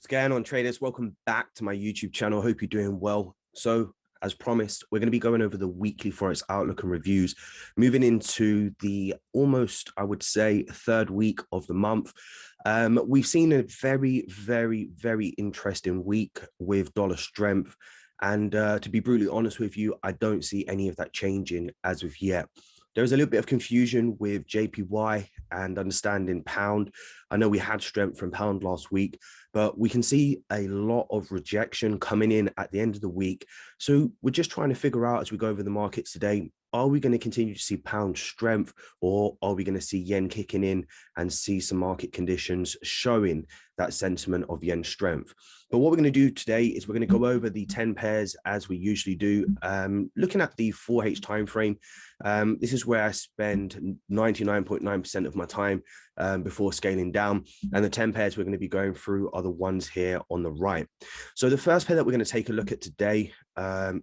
What's going on, traders? Welcome back to my YouTube channel. Hope you're doing well. So, as promised, we're going to be going over the weekly Forex outlook and reviews, moving into the almost, I would say, third week of the month. We've seen a very interesting week with dollar strength. And to be brutally honest with you, I don't see any of that changing as of yet. There's a little bit of confusion with JPY and understanding pound. I know we had strength from pound last week, but we can see a lot of rejection coming in at the end of the week. So we're just trying to figure out as we go over the markets today, are we going to continue to see pound strength, or are we going to see yen kicking in and see some market conditions showing that sentiment of yen strength? But what we're going to do today is we're going to go over the 10 pairs as we usually do, looking at the 4H time frame. This is where I spend 99.9% of my time before scaling down, and the 10 pairs we're going to be going through are the ones here on the right. So the first pair that we're going to take a look at today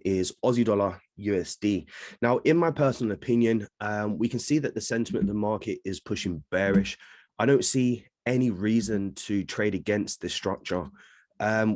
is Aussie Dollar USD. Now, in my personal opinion, we can see that the sentiment of the market is pushing bearish. I don't see any reason to trade against this structure.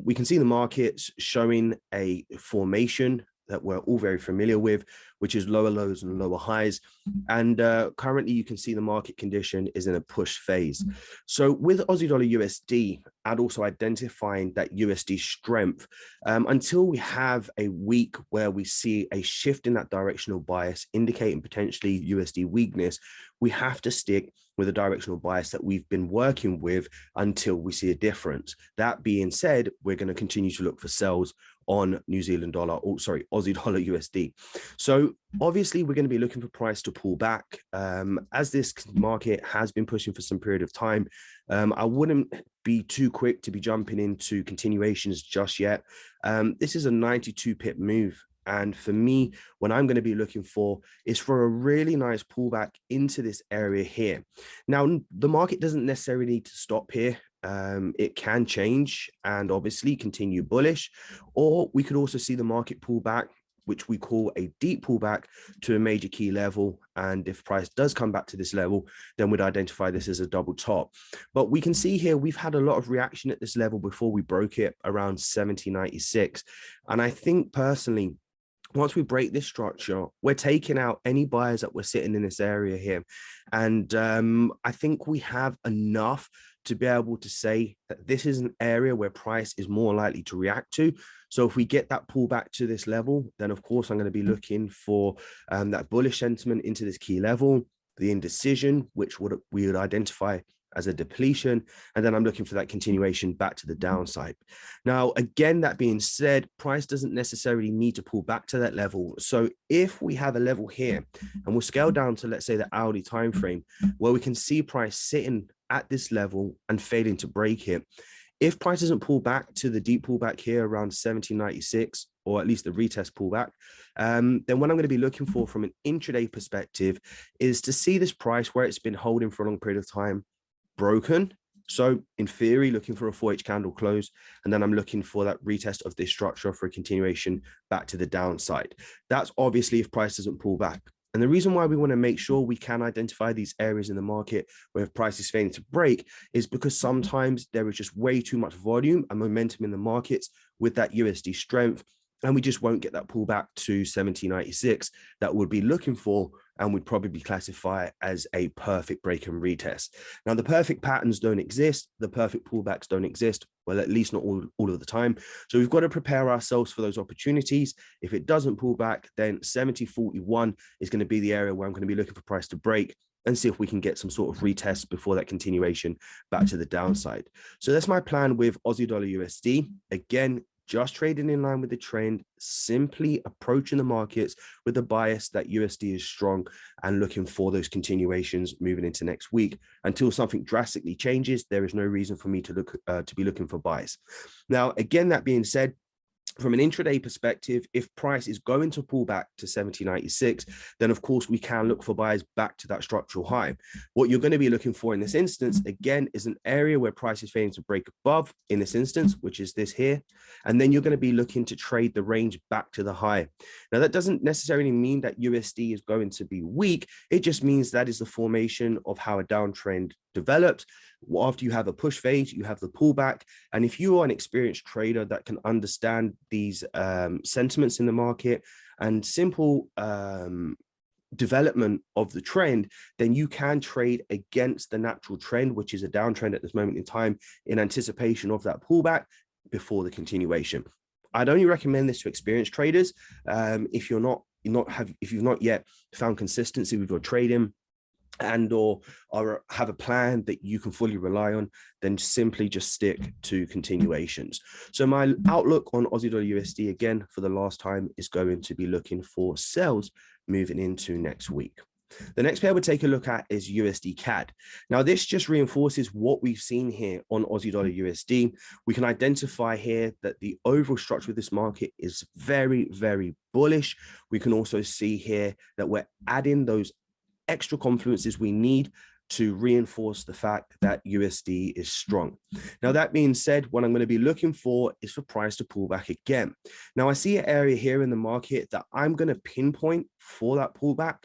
We can see the markets showing a formation that we're all very familiar with, which is lower lows and lower highs. And currently you can see the market condition is in a push phase. So with Aussie Dollar USD, and also identifying that USD strength, until we have a week where we see a shift in that directional bias, indicating potentially USD weakness, we have to stick with a directional bias that we've been working with until we see a difference. That being said, we're going to continue to look for sells on New Zealand dollar, Aussie Dollar USD. So obviously we're going to be looking for price to pull back as this market has been pushing for some period of time. I wouldn't be too quick to be jumping into continuations just yet. This is a 92 pip move. And for me, what I'm going to be looking for is for a really nice pullback into this area here. Now, the market doesn't necessarily need to stop here. It can change and obviously continue bullish, or we could also see the market pull back, which we call a deep pullback to a major key level. And if price does come back to this level, then we'd identify this as a double top. But we can see here, we've had a lot of reaction at this level before we broke it around 70.96. And I think personally, once we break this structure, we're taking out any buyers that were sitting in this area here. And I think we have enough to be able to say that this is an area where price is more likely to react to. So if we get that pullback to this level, then of course I'm going to be looking for that bullish sentiment into this key level, the indecision, which we would identify as a depletion, and then I'm looking for that continuation back to the downside. Now, again, that being said, price doesn't necessarily need to pull back to that level. So if we have a level here, and we'll scale down to, let's say, the hourly time frame, where we can see price sitting at this level and failing to break it. If price doesn't pull back to the deep pullback here around 17.96, or at least the retest pullback, then what I'm going to be looking for from an intraday perspective is to see this price where it's been holding for a long period of time broken. So in theory, looking for a 4H candle close, and then I'm looking for that retest of this structure for a continuation back to the downside. That's obviously if price doesn't pull back. And the reason why we want to make sure we can identify these areas in the market where price is failing to break is because sometimes there is just way too much volume and momentum in the markets with that USD strength, and we just won't get that pullback to 17.96 that we'll be looking for, and would probably classify as a perfect break and retest. Now, the perfect patterns don't exist. The perfect pullbacks don't exist. Well, at least not all of the time. So we've got to prepare ourselves for those opportunities. If it doesn't pull back, then 70.41 is going to be the area where I'm going to be looking for price to break and see if we can get some sort of retest before that continuation back to the downside. So that's my plan with Aussie Dollar USD. Again, just trading in line with the trend, simply approaching the markets with the bias that USD is strong and looking for those continuations moving into next week. Until something drastically changes, there is no reason for me to be looking for buys. Now, again, that being said, from an intraday perspective, if price is going to pull back to 70.96, then of course we can look for buyers back to that structural high. What you're going to be looking for in this instance, again, is an area where price is failing to break above in this instance, which is this here. And then you're going to be looking to trade the range back to the high. Now, that doesn't necessarily mean that USD is going to be weak. It just means that is the formation of how a downtrend develops. After you have a push phase, you have the pullback. And if you are an experienced trader that can understand these sentiments in the market and simple development of the trend, then you can trade against the natural trend, which is a downtrend at this moment in time, in anticipation of that pullback before the continuation. I'd only recommend this to experienced traders. If you've not yet found consistency with your trading and or have a plan that you can fully rely on, then simply just stick to continuations. So my outlook on Aussie Dollar USD, again, for the last time, is going to be looking for sells moving into next week. The next pair we'll take a look at is USD CAD. Now, this just reinforces what we've seen here on Aussie Dollar USD. We can identify here that the overall structure of this market is very, very bullish. We can also see here that we're adding those extra confluences we need to reinforce the fact that USD is strong. Now, that being said, what I'm going to be looking for is for price to pull back again. Now, I see an area here in the market that I'm going to pinpoint for that pullback,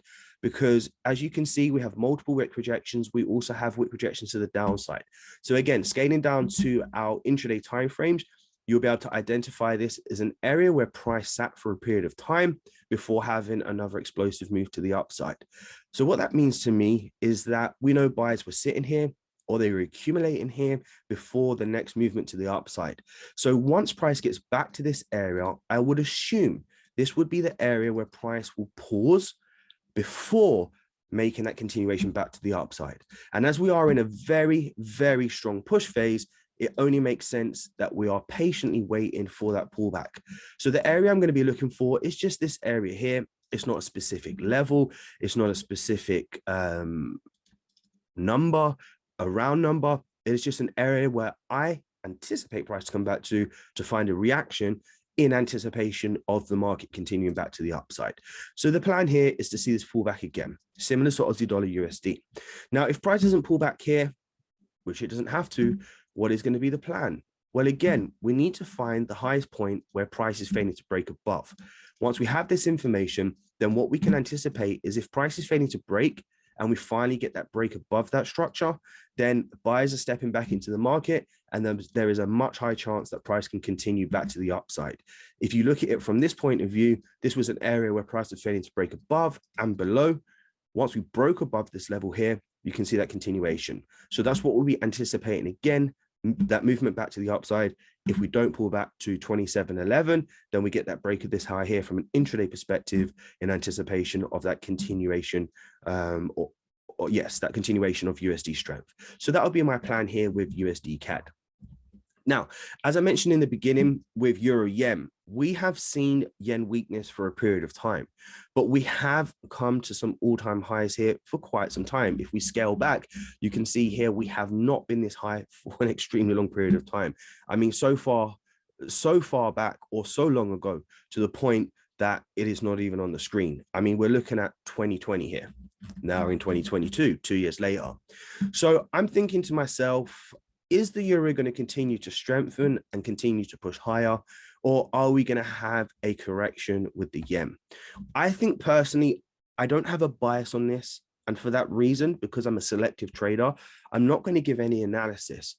because as you can see, we have multiple wick projections. We also have wick projections to the downside. So again, scaling down to our intraday timeframes, you'll be able to identify this as an area where price sat for a period of time before having another explosive move to the upside. So what that means to me is that we know buyers were sitting here or they were accumulating here before the next movement to the upside. So once price gets back to this area, I would assume this would be the area where price will pause before making that continuation back to the upside. And as we are in a very, very strong push phase, it only makes sense that we are patiently waiting for that pullback. So the area I'm going to be looking for is just this area here. It's not a specific level. It's not a specific number, a round number. It's just an area where I anticipate price to come back to find a reaction in anticipation of the market continuing back to the upside. So the plan here is to see this pullback again, similar to Aussie Dollar USD. Now, if price doesn't pull back here, which it doesn't have to, what is going to be the plan? Well, again, we need to find the highest point where price is failing to break above. Once we have this information, then what we can anticipate is if price is failing to break and we finally get that break above that structure, then buyers are stepping back into the market, and then there is a much higher chance that price can continue back to the upside. If you look at it from this point of view, this was an area where price was failing to break above and below. Once we broke above this level here, you can see that continuation. So that's what we'll be anticipating again, that movement back to the upside. If we don't pull back to 27.11, then we get that break of this high here from an intraday perspective in anticipation of that continuation, that continuation of USD strength. So that would be my plan here with USD CAD. Now, as I mentioned in the beginning with Euro Yen, we have seen yen weakness for a period of time, but we have come to some all-time highs here for quite some time. If we scale back, you can see here we have not been this high for an extremely long period of time. I mean, so far back or so long ago to the point that it is not even on the screen. I mean, we're looking at 2020 here. Now in 2022, 2 years later. So I'm thinking to myself, is the euro going to continue to strengthen and continue to push higher, or are we going to have a correction with the yen? I think personally, I don't have a bias on this. And for that reason, because I'm a selective trader, I'm not going to give any analysis.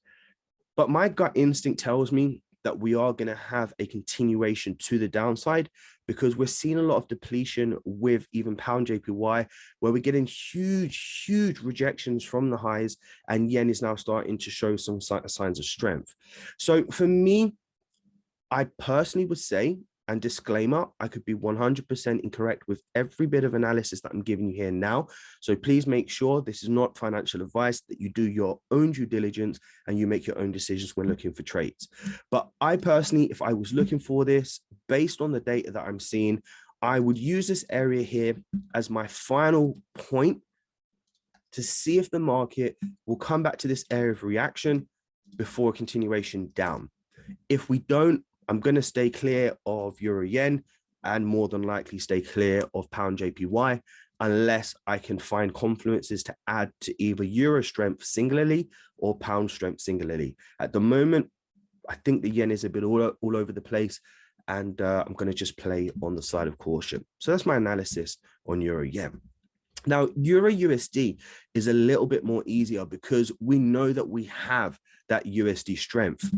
But my gut instinct tells me that we are going to have a continuation to the downside, because we're seeing a lot of depletion with even pound JPY, where we're getting huge rejections from the highs, and yen is now starting to show some signs of strength. So for me, I personally would say, and disclaimer, I could be 100% incorrect with every bit of analysis that I'm giving you here now. So please make sure this is not financial advice, that you do your own due diligence and you make your own decisions when looking for trades. But I personally, if I was looking for this, based on the data that I'm seeing, I would use this area here as my final point to see if the market will come back to this area of reaction before continuation down. If we don't, I'm going to stay clear of Euro Yen and more than likely stay clear of pound JPY unless I can find confluences to add to either Euro strength singularly or pound strength singularly. At the moment, I think the yen is a bit all over the place, and I'm going to just play on the side of caution. So that's my analysis on Euro Yen. Now, Euro USD is a little bit more easier because we know that we have that USD strength.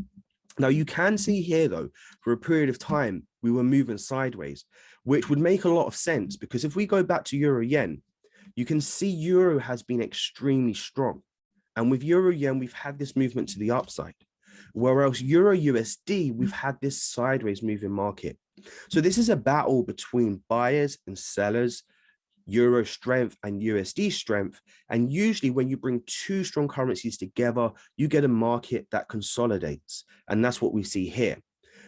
Now, you can see here, though, for a period of time, we were moving sideways, which would make a lot of sense because if we go back to Euro Yen, you can see Euro has been extremely strong. And with Euro Yen, we've had this movement to the upside. Whereas Euro USD, we've had this sideways moving market. So this is a battle between buyers and sellers, Euro strength and USD strength. And usually when you bring two strong currencies together, you get a market that consolidates. And that's what we see here.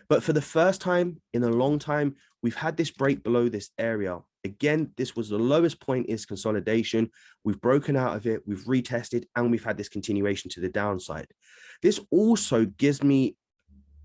But for the first time in a long time, we've had this break below this area. Again, this was the lowest point is consolidation. We've broken out of it, we've retested, and we've had this continuation to the downside. This also gives me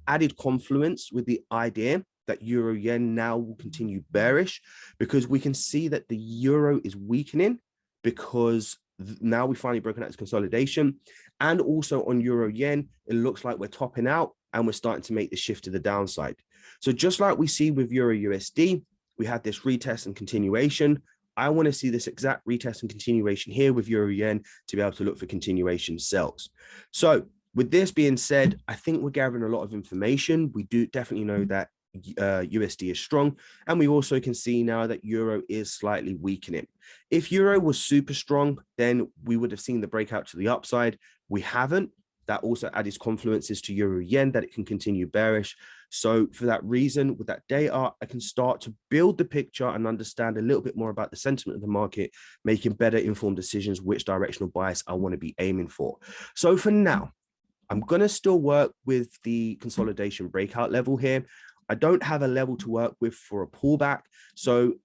added confluence with the idea that Euro Yen now will continue bearish because we can see that the Euro is weakening because now we finally broken out its consolidation. And also on Euro Yen, it looks like we're topping out and we're starting to make the shift to the downside. So just like we see with Euro USD, we had this retest and continuation. I want to see this exact retest and continuation here with Euro Yen to be able to look for continuation sells. So with this being said, I think we're gathering a lot of information. We do definitely know that USD is strong, and we also can see now that Euro is slightly weakening. If Euro was super strong, then we would have seen the breakout to the upside. We haven't. That also added confluences to Euro Yen that it can continue bearish. So for that reason, with that data, I can start to build the picture and understand a little bit more about the sentiment of the market, making better informed decisions, which directional bias I want to be aiming for. So for now, I'm going to still work with the consolidation breakout level here. I don't have a level to work with for a pullback. So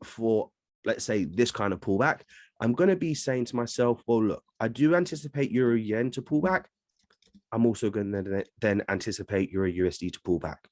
for, let's say, this kind of pullback, I'm going to be saying to myself, well, look, I do anticipate Euro Yen to pull back. I'm also going to then anticipate Euro USD to pull back.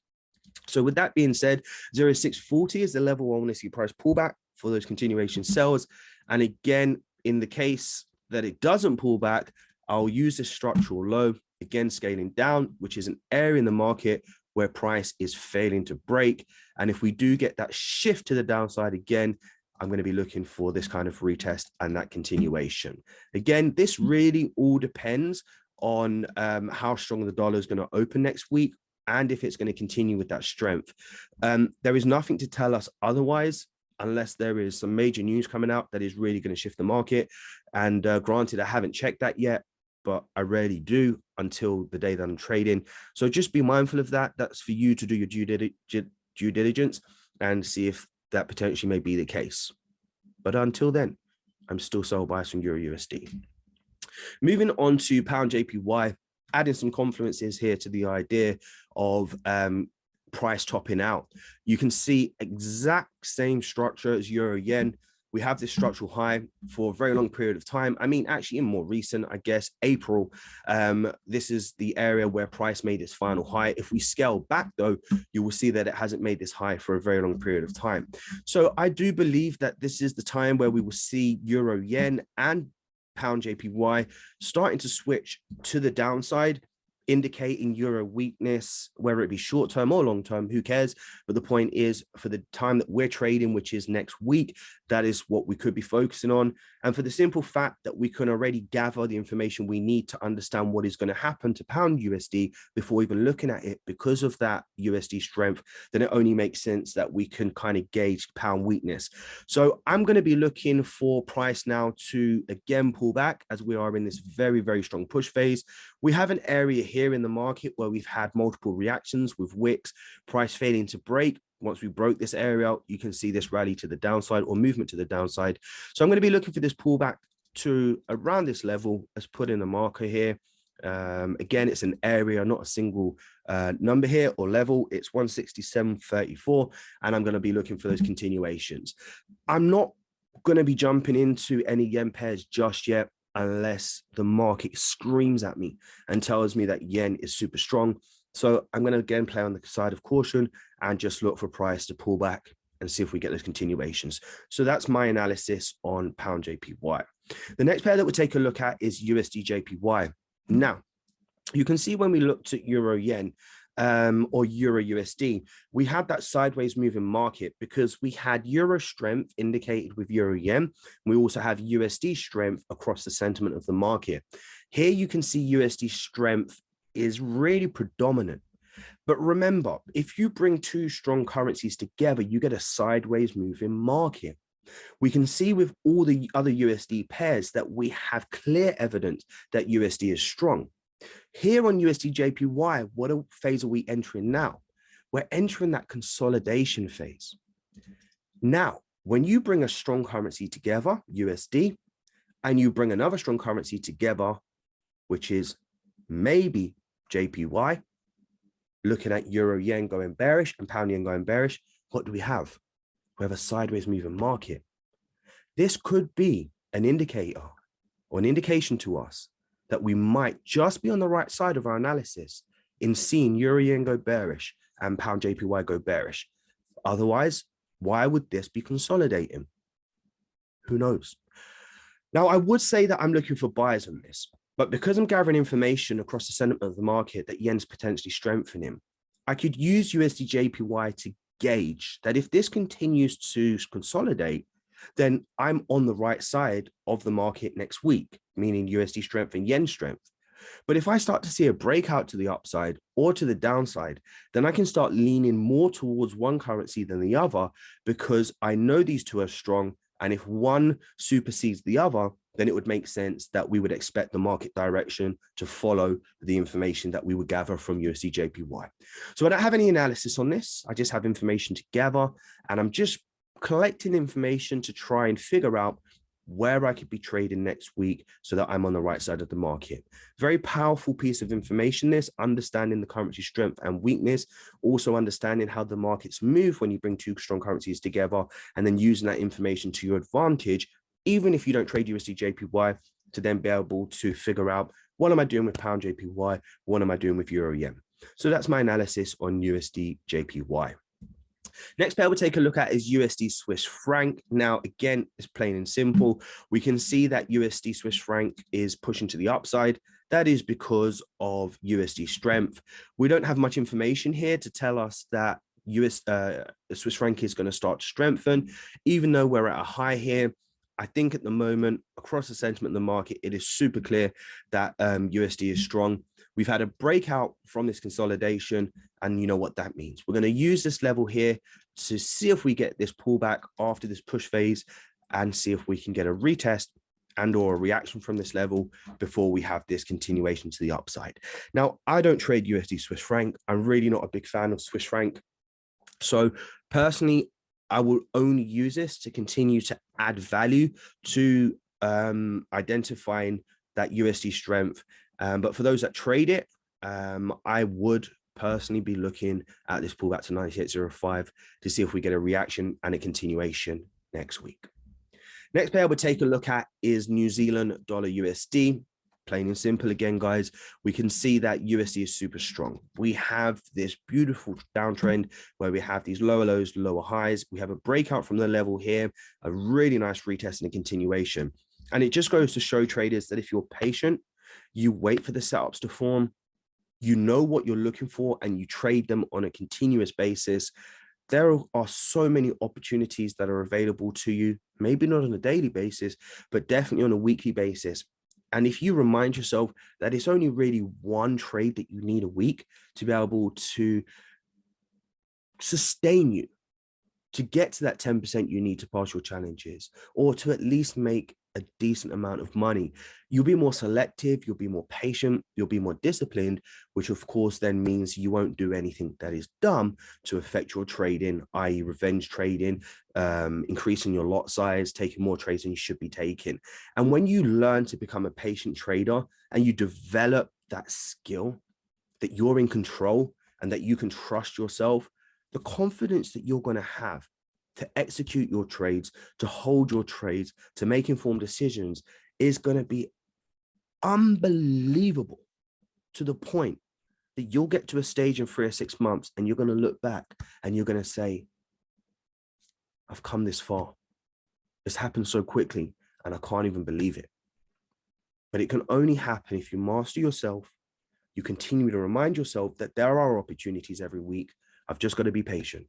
So with that being said, 0.640 is the level I want to see price pullback for those continuation sells. And again, in the case that it doesn't pull back, I'll use this structural low, again, scaling down, which is an area in the market where price is failing to break. And if we do get that shift to the downside again, I'm going to be looking for this kind of retest and that continuation. Again, this really all depends on how strong the dollar is going to open next week and if it's going to continue with that strength. There is nothing to tell us otherwise, unless there is some major news coming out that is really going to shift the market. And granted, I haven't checked that yet, but I rarely do until the day that I'm trading. So just be mindful of that. That's for you to do your due diligence and see if that potentially may be the case. But until then, I'm still sell bias from Euro USD. Moving on to pound JPY, adding some confluences here to the idea of price topping out. You can see exact same structure as Euro Yen. We have this structural high for a very long period of time. I mean, actually in more recent, I guess, April, this is the area where price made its final high. If we scale back though, you will see that it hasn't made this high for a very long period of time. So I do believe that this is the time where we will see Euro Yen and pound JPY starting to switch to the downside, indicating Euro weakness, whether it be short term or long term, who cares? But the point is, for the time that we're trading, which is next week, that is what we could be focusing on. And for the simple fact that we can already gather the information we need to understand what is going to happen to pound USD before even looking at it, because of that USD strength, then it only makes sense that we can kind of gauge pound weakness. So I'm going to be looking for price now to again pull back as we are in this very, very strong push phase. We have an area here in the market where we've had multiple reactions with wicks, price failing to break. Once we broke this area, you can see this rally to the downside or movement to the downside. So I'm going to be looking for this pullback to around this level. Let's put in a marker here. Again, it's an area, not a single number here or level. It's 167.34, and I'm going to be looking for those continuations. I'm not going to be jumping into any yen pairs just yet, unless the market screams at me and tells me that yen is super strong. So I'm going to again play on the side of caution and just look for price to pull back and see if we get those continuations. So that's my analysis on pound JPY. The next pair that we'll take a look at is USD JPY. Now, you can see when we looked at Euro Yen, or Euro USD, we had that sideways moving market because we had Euro strength indicated with Euro yen. We also have USD strength across the sentiment of the market. Here you can see USD strength is really predominant. But remember, if you bring two strong currencies together, you get a sideways moving market. We can see with all the other USD pairs that we have clear evidence that USD is strong. Here on USD JPY, what phase are we entering now? We're entering that consolidation phase. Now, when you bring a strong currency together, USD, and you bring another strong currency together, which is maybe JPY, looking at Euro yen going bearish and pound yen going bearish, what do we have? We have a sideways moving market. This could be an indicator or an indication to us that we might just be on the right side of our analysis in seeing Euro yen go bearish and pound JPY go bearish. Otherwise, why would this be consolidating? Who knows? Now, I would say that I'm looking for buyers on this, but because I'm gathering information across the sentiment of the market that yen's potentially strengthening, I could use USD JPY to gauge that if this continues to consolidate, then I'm on the right side of the market next week, meaning USD strength and yen strength. But if I start to see a breakout to the upside or to the downside, then I can start leaning more towards one currency than the other because I know these two are strong. And if one supersedes the other, then it would make sense that we would expect the market direction to follow the information that we would gather from USD JPY. So I don't have any analysis on this. I just have information to gather, and I'm just collecting information to try and figure out where I could be trading next week so that I'm on the right side of the market. Very powerful piece of information, this, understanding the currency strength and weakness, also understanding how the markets move when you bring two strong currencies together, and then using that information to your advantage, even if you don't trade USD JPY, to then be able to figure out, what am I doing with pound JPY? What am I doing with Euro yen? So that's my analysis on USD JPY. Next pair we'll take a look at is USD Swiss Franc. Now, again, it's plain and simple. We can see that USD Swiss Franc is pushing to the upside. That is because of USD strength. We don't have much information here to tell us that Swiss Franc is going to start to strengthen, even though we're at a high here. I think at the moment, across the sentiment in the market, it is super clear that USD is strong. We've had a breakout from this consolidation, and you know what that means. We're going to use this level here to see if we get this pullback after this push phase and see if we can get a retest and or a reaction from this level before we have this continuation to the upside. Now, I don't trade USD Swiss Franc. I'm really not a big fan of Swiss Franc. So personally, I will only use this to continue to add value to identifying that USD strength. But for those that trade it, I would personally be looking at this pullback to 98.05 to see if we get a reaction and a continuation next week. Next pair we'll take a look at is New Zealand Dollar USD. Plain and simple again, guys, we can see that USD is super strong. We have this beautiful downtrend where we have these lower lows, lower highs. We have a breakout from the level here, a really nice retest and a continuation. And it just goes to show traders that if you're patient, you wait for the setups to form, you know what you're looking for, and you trade them on a continuous basis, there are so many opportunities that are available to you, maybe not on a daily basis, but definitely on a weekly basis. And if you remind yourself that it's only really one trade that you need a week to be able to sustain you, to get to that 10% you need to pass your challenges, or to at least make a decent amount of money, you'll be more selective, you'll be more patient, you'll be more disciplined, which of course then means you won't do anything that is dumb to affect your trading, i.e. revenge trading, increasing your lot size, taking more trades than you should be taking. And when you learn to become a patient trader and you develop that skill, that you're in control and that you can trust yourself, the confidence that you're going to have to execute your trades, to hold your trades, to make informed decisions is going to be unbelievable, to the point that you'll get to a stage in 3 or 6 months and you're going to look back and you're going to say, I've come this far. It's happened so quickly and I can't even believe it. But it can only happen if you master yourself, You continue to remind yourself that there are opportunities every week. I've just got to be patient.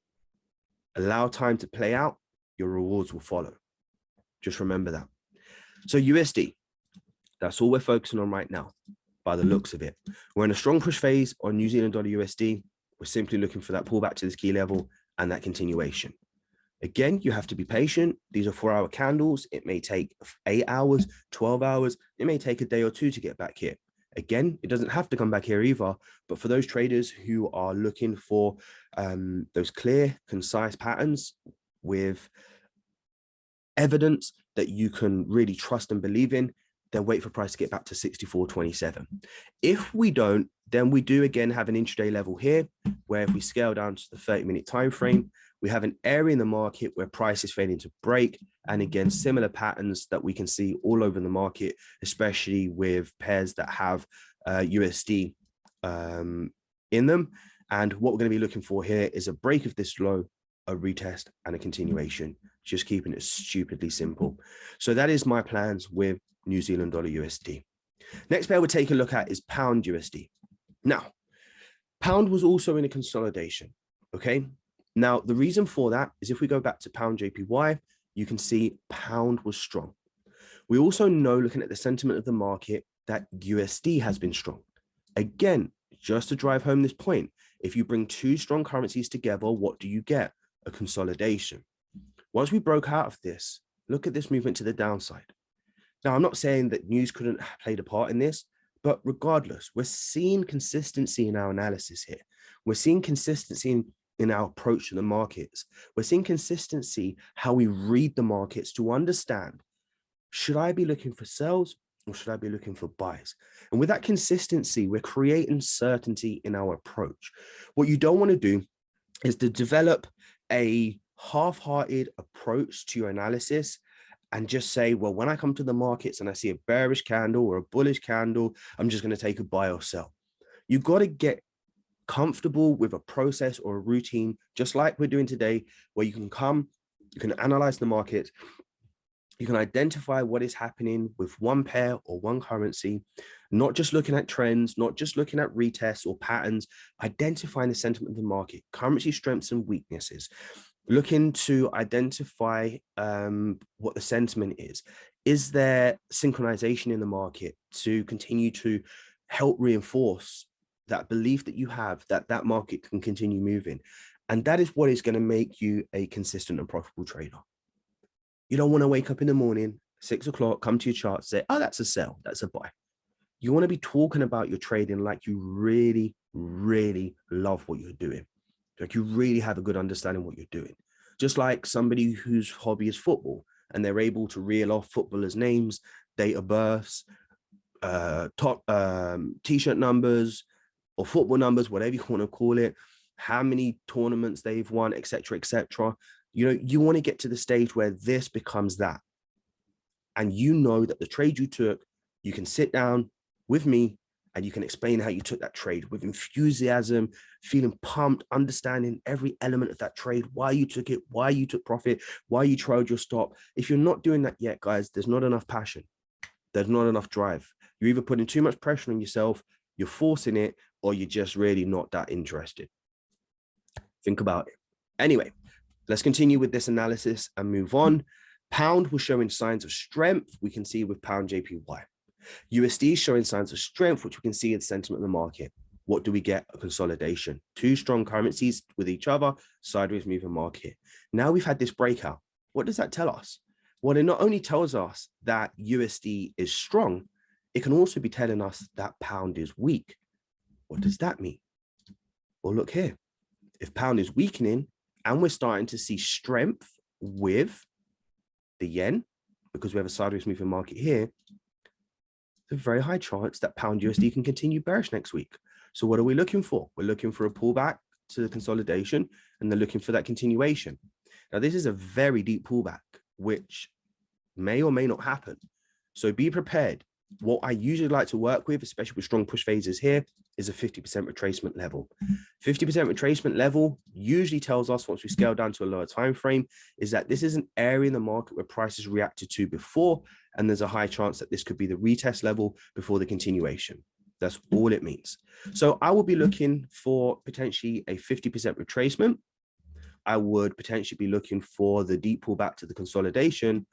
Allow time to play out. Your rewards will follow. Just remember that. So USD, that's all we're focusing on right now, by the looks of it. We're in a strong push phase on New Zealand Dollar USD. We're simply looking for that pullback to this key level and that continuation. Again, you have to be patient. These are 4-hour candles. It may take 8 hours, 12 hours. It may take a day or two to get back here. Again, it doesn't have to come back here either. But for those traders who are looking for those clear, concise patterns with evidence that you can really trust and believe in, then wait for price to get back to 64.27. If we don't, then we do again have an intraday level here, where if we scale down to the 30-minute time frame, we have an area in the market where price is failing to break. And again, similar patterns that we can see all over the market, especially with pairs that have USD in them. And what we're going to be looking for here is a break of this low, a retest, and a continuation, just keeping it stupidly simple. So that is my plans with New Zealand Dollar USD. Next pair we'll take a look at is Pound USD. Now, Pound was also in a consolidation, okay? Now, the reason for that is if we go back to Pound JPY, you can see Pound was strong. We also know, looking at the sentiment of the market, that USD has been strong. Again, just to drive home this point, if you bring two strong currencies together, what do you get? A consolidation. Once we broke out of this, look at this movement to the downside. Now, I'm not saying that news couldn't have played a part in this, but regardless, we're seeing consistency in our analysis here. We're seeing consistency in our approach to the markets. We're seeing consistency how we read the markets to understand, should I be looking for sells or should I be looking for buys? And with that consistency, we're creating certainty in our approach. What you don't want to do is to develop a half-hearted approach to your analysis and just say, well, when I come to the markets and I see a bearish candle or a bullish candle, I'm just going to take a buy or sell. You've got to get comfortable with a process or a routine, just like we're doing today, where you can come, you can analyze the market, you can identify what is happening with one pair or one currency, not just looking at trends, not just looking at retests or patterns, identifying the sentiment of the market, currency strengths and weaknesses, looking to identify what the sentiment is. Is there synchronization in the market to continue to help reinforce that belief that you have that that market can continue moving? And that is what is going to make you a consistent and profitable trader. You don't want to wake up in the morning, 6 o'clock, come to your chart, say, oh, that's a sell, that's a buy. You want to be talking about your trading like you really, really love what you're doing. Like you really have a good understanding of what you're doing. Just like somebody whose hobby is football and they're able to reel off footballers' names, date of births, top t-shirt numbers or football numbers, whatever you want to call it, how many tournaments they've won, etc., etc. You know, you want to get to the stage where this becomes that. And you know that the trade you took, you can sit down with me and you can explain how you took that trade with enthusiasm, feeling pumped, understanding every element of that trade, why you took it, why you took profit, why you trailed your stop. If you're not doing that yet, guys, there's not enough passion. There's not enough drive. You're either putting too much pressure on yourself, you're forcing it, or you're just really not that interested. Think about it. Anyway, let's continue with this analysis and move on. Pound was showing signs of strength. We can see with Pound JPY. USD is showing signs of strength, which we can see in the sentiment of the market. What do we get? A consolidation. Two strong currencies with each other, sideways moving market. Now we've had this breakout. What does that tell us? Well, it not only tells us that USD is strong, it can also be telling us that pound is weak. What does that mean? Well, look here. If pound is weakening and we're starting to see strength with the yen, because we have a sideways moving market here, there's a very high chance that pound USD can continue bearish next week. So what are we looking for? We're looking for a pullback to the consolidation, and they're looking for that continuation. Now, this is a very deep pullback, which may or may not happen. So be prepared. What I usually like to work with, especially with strong push phases here, is a 50% retracement level. 50% retracement level usually tells us, once we scale down to a lower time frame, is that this is an area in the market where prices reacted to before, and there's a high chance that this could be the retest level before the continuation. That's all it means. So I will be looking for potentially a 50% retracement. I would potentially be looking for the deep pullback to the consolidation.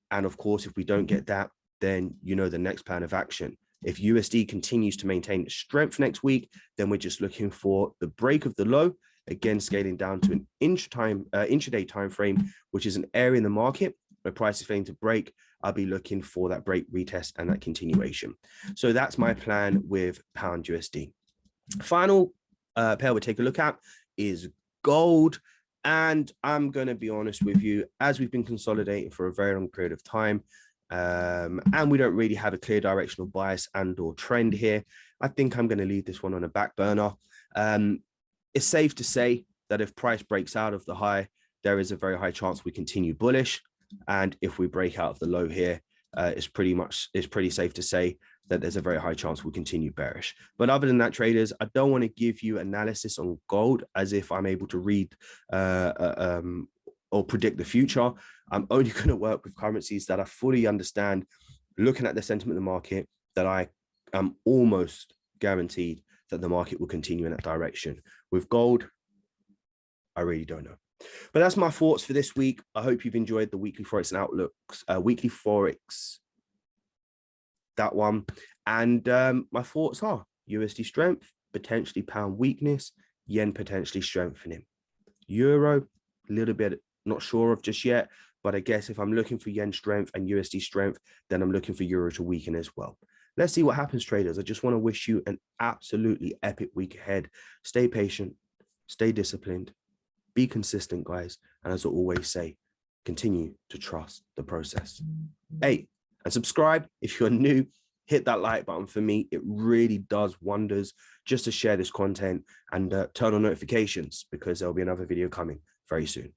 And of course, if we don't get that, then you know the next plan of action. If USD continues to maintain strength next week, then we're just looking for the break of the low, again, scaling down to an intraday time frame, which is an area in the market where price is failing to break. I'll be looking for that break retest and that continuation. So that's my plan with pound USD. Final pair we'll take a look at is gold. And I'm going to be honest with you, as we've been consolidating for a very long period of time, and we don't really have a clear directional bias and or trend here, I think I'm going to leave this one on a back burner. It's safe to say that if price breaks out of the high, there is a very high chance we continue bullish. And if we break out of the low here, it's pretty safe to say that there's a very high chance we'll continue bearish. But other than that, traders, I don't want to give you analysis on gold as if I'm able to read or predict the future. I'm only going to work with currencies that I fully understand, looking at the sentiment of the market, that I am almost guaranteed that the market will continue in that direction. With gold, I really don't know. But that's my thoughts for this week. I hope you've enjoyed the weekly Forex and Outlooks, weekly Forex, that one. And my thoughts are USD strength, potentially pound weakness, yen potentially strengthening. Euro, a little bit not sure of just yet, but I guess if I'm looking for yen strength and USD strength, then I'm looking for euro to weaken as well. Let's see what happens, traders. I just want to wish you an absolutely epic week ahead. Stay patient, stay disciplined, be consistent, guys. And as I always say, continue to trust the process. Hey, and subscribe if you're new. Hit that like button for me. It really does wonders just to share this content, and turn on notifications because there'll be another video coming very soon.